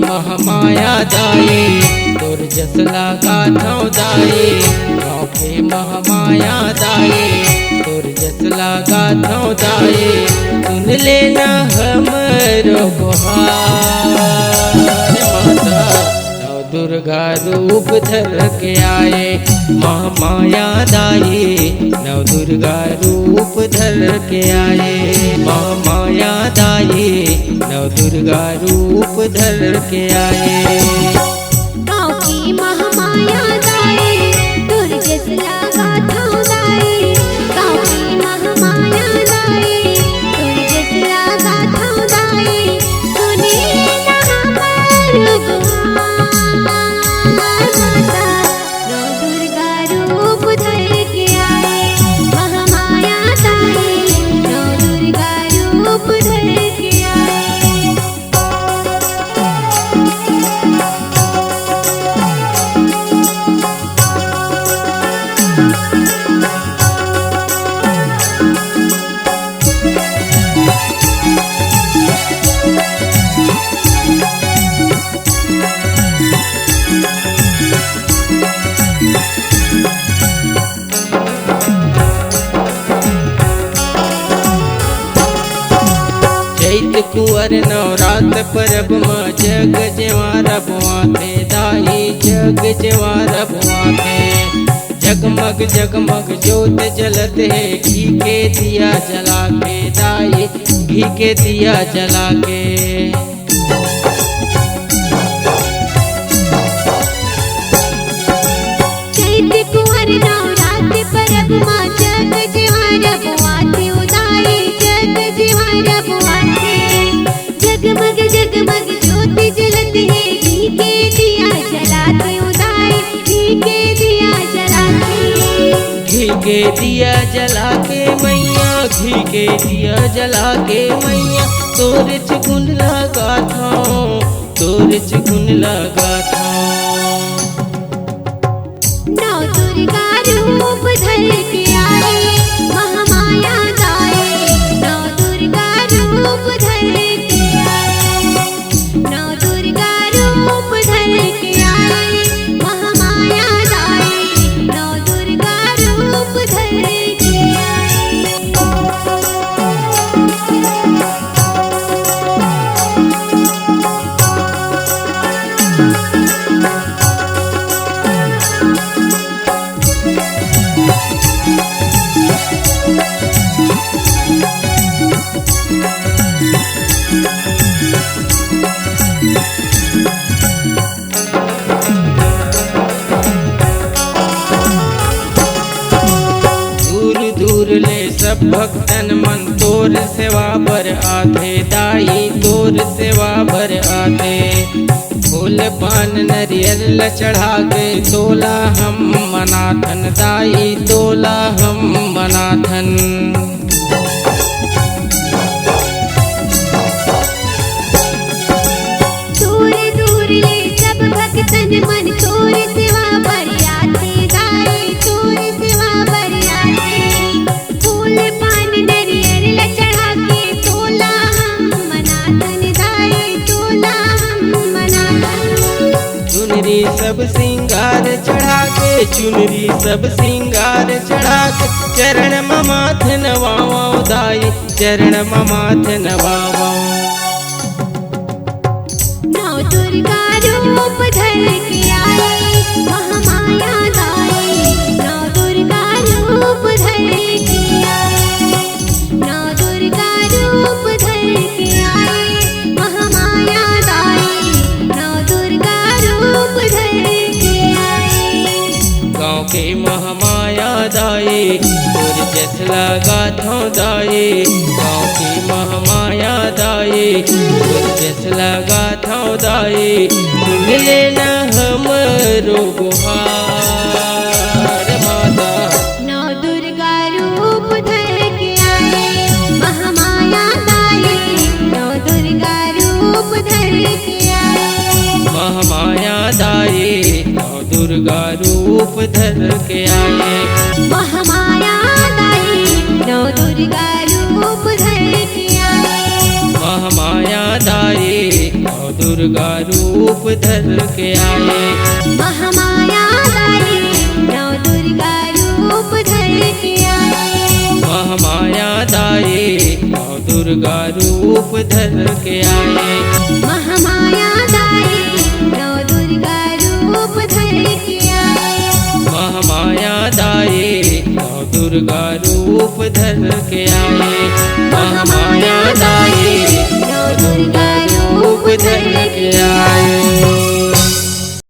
महामाया दाई तोर जसला गाथौ दाई गाँव के महामाया दाई तोर जसला गाथौ दाई सुन लेना हमरो गुहार माता नौ दुर्गा रूप धर के आए महामाया दाई नौ दुर्गा रूप धर के आए महामाया दाई नौ दुर्गा रूप धर के आए। गाँव की महामाया दाई तोर जसला गाथौ दाई गाँव की महामाया दाई तोर जसला गाथौ दाई सुने ना हमरो गुहार माता नौ दुर्गा रूप धर के आए महामाया दाई नौ दुर्गा रूप धर के आए। चैत कुंवर नवरात परब माँ जग जेवार बुआते दाई जग जेवार बुआते जगमग जगमग ज्योत जलत है घी के दिया जला के दाई घी के दिया जला के। चैत कुंवर नवरात परब माँ जग जेवार बुआते उदाई जग जेवार बुआते जगमग जगमग ज्योति जलती है घी के दिया जलाते उदाई घी के दिया जलाते घी के दिया जला के मैया घी के दिया जला के मैया तोर चुगुन लगा था तोर चुगुन लगा था। नौ दुर्गा रूप धर के आए महामाया दाई नौ दुर्गा रूप धर के आए नौ दुर्गा रूप धर के आए महामाया दाई नौ दुर्गा रूप धर के आए। दूर दूर ले सब भक्तन मन तोर सेवा बर आते दाई तोर सेवा बर आते फूल पान नरियल ल चढ़ा के तोला हम मनाथन दाई तोला हम मनाथन। दूर दूर ले सब भक्तन मन तोर सेवा बर आते दाई तोर सेवा बर आते फूल पान नरियल ल चढ़ा के तोला हम मनाथन दाई तोला हम मनाथन। चुनरी सब सिंगार चढ़ा के चुनरी सब सिंगार चढ़ा के चरण ममाथ नवाओ दाई चरण ममाथ नवाओ। नौ दुर्गा रूप धर के आए महामाया दाई नौ दुर्गा रूप धर के आए नौ दुर्गा रूप धर के आए महामाया दाई नौ दुर्गा रूप धर के आए। गाँव के महामाया दाई तोर जसला गाथौ दाई गाँव की महामाया दाई तोर जसला गाथौ दाई सुन लेना हमरो गुहार माता नौ दुर्गा रूप धर के आए महामाया दाई नौ दुर्गा रूप धर के आए महामाया दाई नौ दुर्गा रूप धर के आए महामाया दाई नौ दुर्गा रूप धर के आए महामाया दाई नौ दुर्गा दुर्गा रूप धर के आए। महामाया दाई नौ दुर्गा रूप धर के आए। महामाया दाई नौ दुर्गा रूप धर के आए। महामाया दाई नौ दुर्गा रूप धर के आए। महामाया दाई नौ दुर्गा रूप धर के आए। महामाया